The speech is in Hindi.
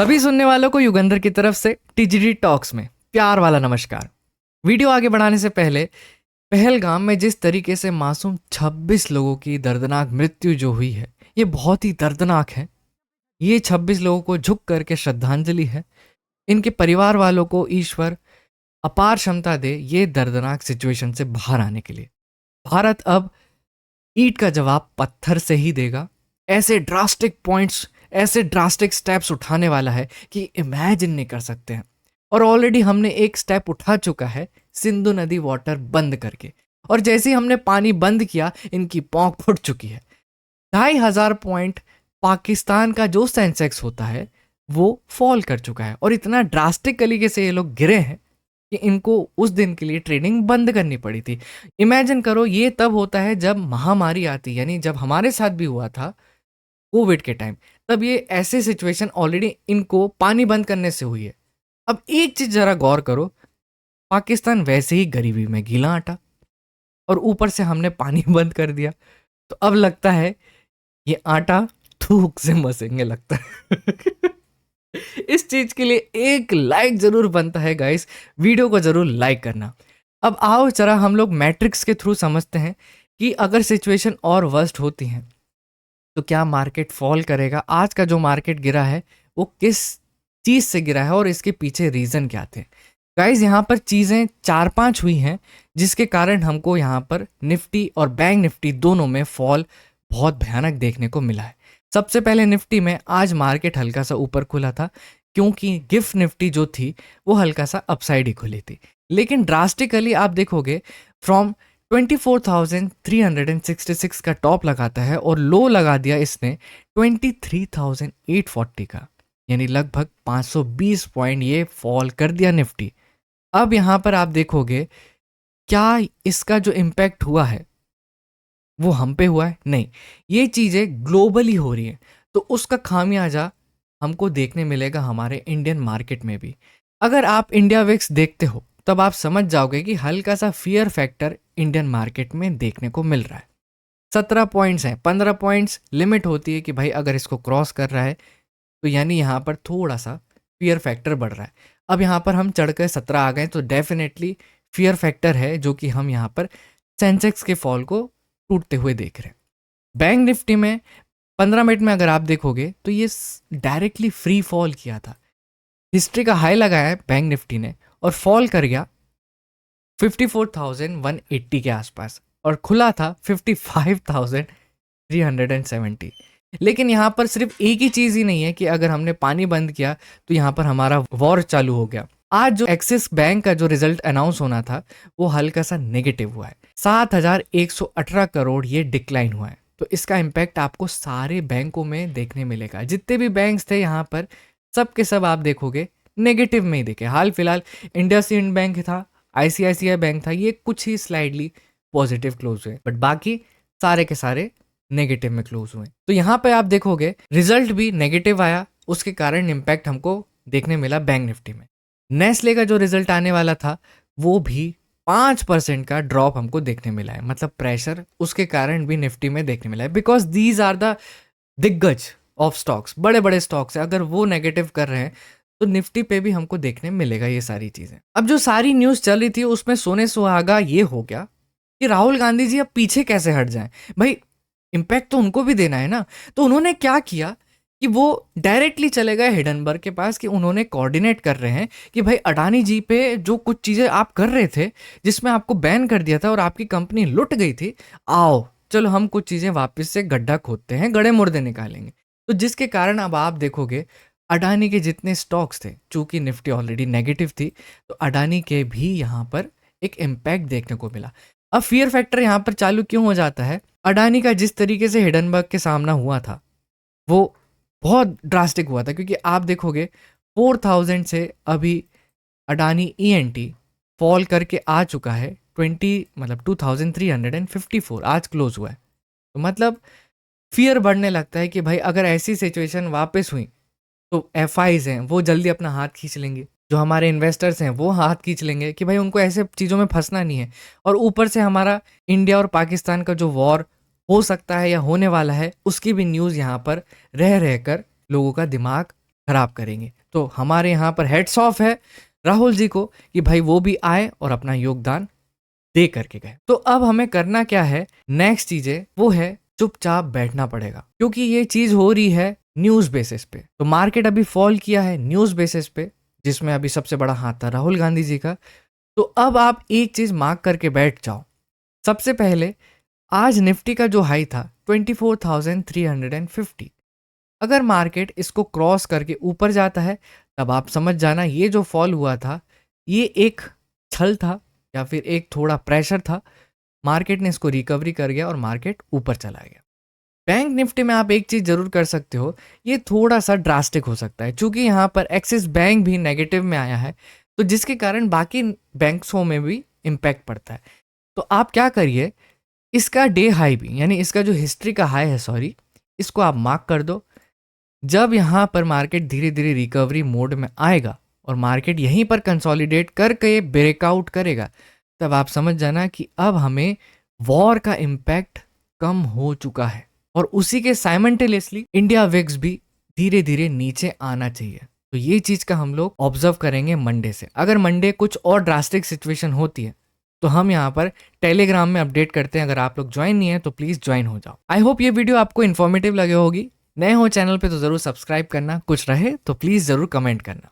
सभी सुनने वालों को युगंधर की तरफ से टीजीडी टॉक्स में प्यार वाला नमस्कार। वीडियो आगे बढ़ाने से पहले पहलगाम में जिस तरीके से मासूम 26 लोगों की दर्दनाक मृत्यु जो हुई है, ये बहुत ही दर्दनाक है। ये 26 लोगों को झुक करके श्रद्धांजलि है। इनके परिवार वालों को ईश्वर अपार क्षमता दे ये दर्दनाक सिचुएशन से बाहर आने के लिए। भारत अब ईंट का जवाब पत्थर से ही देगा। ऐसे ड्रास्टिक पॉइंट्स, ऐसे ड्रास्टिक स्टेप्स उठाने वाला है कि इमेजिन नहीं कर सकते हैं। और ऑलरेडी हमने एक स्टेप उठा चुका है, सिंधु नदी वाटर बंद करके। और जैसे ही हमने पानी बंद किया, इनकी पौंख फुट चुकी है। 2500 पॉइंट पाकिस्तान का जो सेंसेक्स होता है वो फॉल कर चुका है। और इतना ड्रास्टिक तरीके से ये लोग गिरे हैं कि इनको उस दिन के लिए ट्रेडिंग बंद करनी पड़ी थी। इमेजिन करो, ये तब होता है जब महामारी आती, यानी जब हमारे साथ भी हुआ था कोविड के टाइम, तब ये ऐसे सिचुएशन ऑलरेडी इनको पानी बंद करने से हुई है। अब एक चीज जरा गौर करो, पाकिस्तान वैसे ही गरीबी में गीला आटा और ऊपर से हमने पानी बंद कर दिया, तो अब लगता है ये आटा थूक से मसेंगे लगता है। इस चीज के लिए एक लाइक जरूर बनता है गाइस, वीडियो को जरूर लाइक करना। अब आओ जरा हम लोग मैट्रिक्स के थ्रू समझते हैं कि अगर सिचुएशन और वर्स्ट होती है तो क्या मार्केट फॉल करेगा। आज का जो मार्केट गिरा है वो किस चीज से गिरा है और इसके पीछे रीजन क्या थे। गाइस यहाँ पर चीजें 4-5 हुई हैं जिसके कारण हमको यहाँ पर निफ्टी और बैंक निफ्टी दोनों में फॉल बहुत भयानक देखने को मिला है। सबसे पहले निफ्टी में आज मार्केट हल्का सा ऊपर खुला था क्योंकि गिफ्ट निफ्टी जो थी वो हल्का सा अपसाइड ही खुली थी। लेकिन ड्रास्टिकली आप देखोगे फ्रॉम 24,366 का टॉप लगाता है और लो लगा दिया इसने 23,840 का, यानी लगभग 520 पॉइंट ये फॉल कर दिया निफ्टी। अब यहाँ पर आप देखोगे क्या इसका जो इम्पैक्ट हुआ है वो हम पे हुआ है? नहीं, ये चीज़ें ग्लोबली हो रही हैं, तो उसका खामियाजा हमको देखने मिलेगा हमारे इंडियन मार्केट में भी। अगर आप इंडिया विक्स देखते हो तब आप समझ जाओगे कि हल्का सा फियर फैक्टर इंडियन मार्केट में देखने को मिल रहा है। 17 पॉइंट्स हैं, 15 पॉइंट्स लिमिट होती है कि भाई अगर इसको क्रॉस कर रहा है तो यानी यहाँ पर थोड़ा सा फियर फैक्टर बढ़ रहा है। अब यहाँ पर हम चढ़कर 17 आ गए तो डेफिनेटली फियर फैक्टर है जो कि हम यहाँ पर सेंसेक्स के फॉल को टूटते हुए देख रहे हैं। बैंक निफ्टी में 15 मिनट में अगर आप देखोगे तो ये डायरेक्टली फ्री फॉल किया था। हिस्ट्री का हाई लगाया है बैंक निफ्टी ने और फॉल कर गया 54,180 के आसपास और खुला था 55,370। लेकिन यहाँ पर सिर्फ एक ही चीज़ ही नहीं है कि अगर हमने पानी बंद किया तो यहाँ पर हमारा वॉर चालू हो गया। आज जो एक्सिस बैंक का जो रिजल्ट अनाउंस होना था वो हल्का सा नेगेटिव हुआ है, 7,118 करोड़ ये डिक्लाइन हुआ है। तो इसका इम्पैक्ट आपको सारे बैंकों में देखने मिलेगा। जितने भी बैंक्स थे यहाँ पर सब के सब आप देखोगे नेगेटिव में ही दिखे। हाल फिलहाल इंडसइंड बैंक था, आईसीआईसीआई बैंक था, ये कुछ ही स्लाइडली पॉजिटिव क्लोज हुए, बट बाकी सारे के सारे नेगेटिव में क्लोज हुए। तो यहाँ पे आप देखोगे रिजल्ट भी नेगेटिव आया, उसके कारण इम्पैक्ट हमको देखने मिला बैंक निफ्टी में। नेस्ले का जो रिजल्ट आने वाला था वो भी 5% का ड्रॉप हमको देखने मिला है, मतलब प्रेशर उसके कारण भी निफ्टी में देखने मिला है। बिकॉज दीज आर द दिग्गज ऑफ स्टॉक्स, बड़े बड़े स्टॉक्स है, अगर वो नेगेटिव कर रहे हैं तो निफ्टी पे भी हमको देखने मिलेगा ये सारी चीजें। अब जो सारी न्यूज चल रही थी उसमें सोने सुहागा ये हो गया कि राहुल गांधी जी अब पीछे कैसे हट जाएं। भाई इम्पैक्ट तो उनको भी देना है ना। तो उन्होंने क्या किया कि वो डायरेक्टली चले गए हिडनबर्ग के पास कि उन्होंने कोऑर्डिनेट कर रहे हैं कि भाई अडानी जी पे जो कुछ चीज़ें आप कर रहे थे जिसमें आपको बैन कर दिया था और आपकी कंपनी लुट गई थी, आओ चलो हम कुछ चीज़ें वापस से गड्ढा खोदते हैं, गड़े मुर्दे निकालेंगे। तो जिसके कारण अब आप देखोगे अडानी के जितने स्टॉक्स थे, चूंकि निफ्टी ऑलरेडी नेगेटिव थी, तो अडानी के भी यहाँ पर एक इम्पैक्ट देखने को मिला। अब फियर फैक्टर यहाँ पर चालू क्यों हो जाता है? अडानी का जिस तरीके से हिडनबर्ग के सामना हुआ था वो बहुत ड्रास्टिक हुआ था, क्योंकि आप देखोगे 4,000 से अभी अडानी ईएनटी फॉल करके आ चुका है 2,354 आज क्लोज हुआ है। तो मतलब फियर बढ़ने लगता है कि भाई अगर ऐसी सिचुएशन वापस हुई तो एफआईज हैं वो जल्दी अपना हाथ खींच लेंगे, जो हमारे इन्वेस्टर्स हैं वो हाथ खींच लेंगे कि भाई उनको ऐसे चीज़ों में फंसना नहीं है। और ऊपर से हमारा इंडिया और पाकिस्तान का जो वॉर हो सकता है या होने वाला है उसकी भी न्यूज़ यहाँ पर रह रहकर लोगों का दिमाग खराब करेंगे। तो हमारे यहाँ पर हेड्स ऑफ है राहुल जी को कि भाई वो भी आए और अपना योगदान दे करके गए। तो अब हमें करना क्या है, नेक्स्ट चीजें वो है चुपचाप बैठना पड़ेगा, क्योंकि ये चीज हो रही है न्यूज बेसिस पे। तो मार्केट अभी फॉल किया है न्यूज बेसिस पे, जिसमें अभी सबसे बड़ा हाथ था राहुल गांधी जी का। तो अब आप एक चीज मार्क करके बैठ जाओ। सबसे पहले आज निफ्टी का जो हाई था 24,350, अगर मार्केट इसको क्रॉस करके ऊपर जाता है तब आप समझ जाना ये जो फॉल हुआ था ये एक छल था या फिर एक थोड़ा प्रेशर था। मार्केट ने इसको रिकवरी कर गया और मार्केट ऊपर चला गया। बैंक निफ्टी में आप एक चीज जरूर कर सकते हो, ये थोड़ा सा ड्रास्टिक हो सकता है क्योंकि यहाँ पर एक्सिस बैंक भी नेगेटिव में आया है, तो जिसके कारण बाकी बैंक्सों में भी इम्पैक्ट पड़ता है। तो आप क्या करिए, इसका डे हाई भी यानी इसका जो हिस्ट्री का हाई है सॉरी, इसको आप मार्क कर दो। जब यहाँ पर मार्केट धीरे धीरे रिकवरी मोड में आएगा और मार्केट यहीं पर कंसोलिडेट करके ब्रेकआउट करेगा, तब आप समझ जाना कि अब हमें वॉर का इम्पैक्ट कम हो चुका है और उसी के साइमल्टेनियसली इंडिया विक्स भी धीरे धीरे नीचे आना चाहिए। तो ये चीज का हम लोग ऑब्जर्व करेंगे मंडे से। अगर मंडे कुछ और ड्रास्टिक सिचुएशन होती है तो हम यहाँ पर टेलीग्राम में अपडेट करते हैं। अगर आप लोग ज्वाइन नहीं है तो प्लीज ज्वाइन हो जाओ। आई होप ये वीडियो आपको इन्फॉर्मेटिव लगे होगी। नए हो चैनल पे तो जरूर सब्सक्राइब करना, कुछ रहे तो प्लीज जरूर कमेंट करना।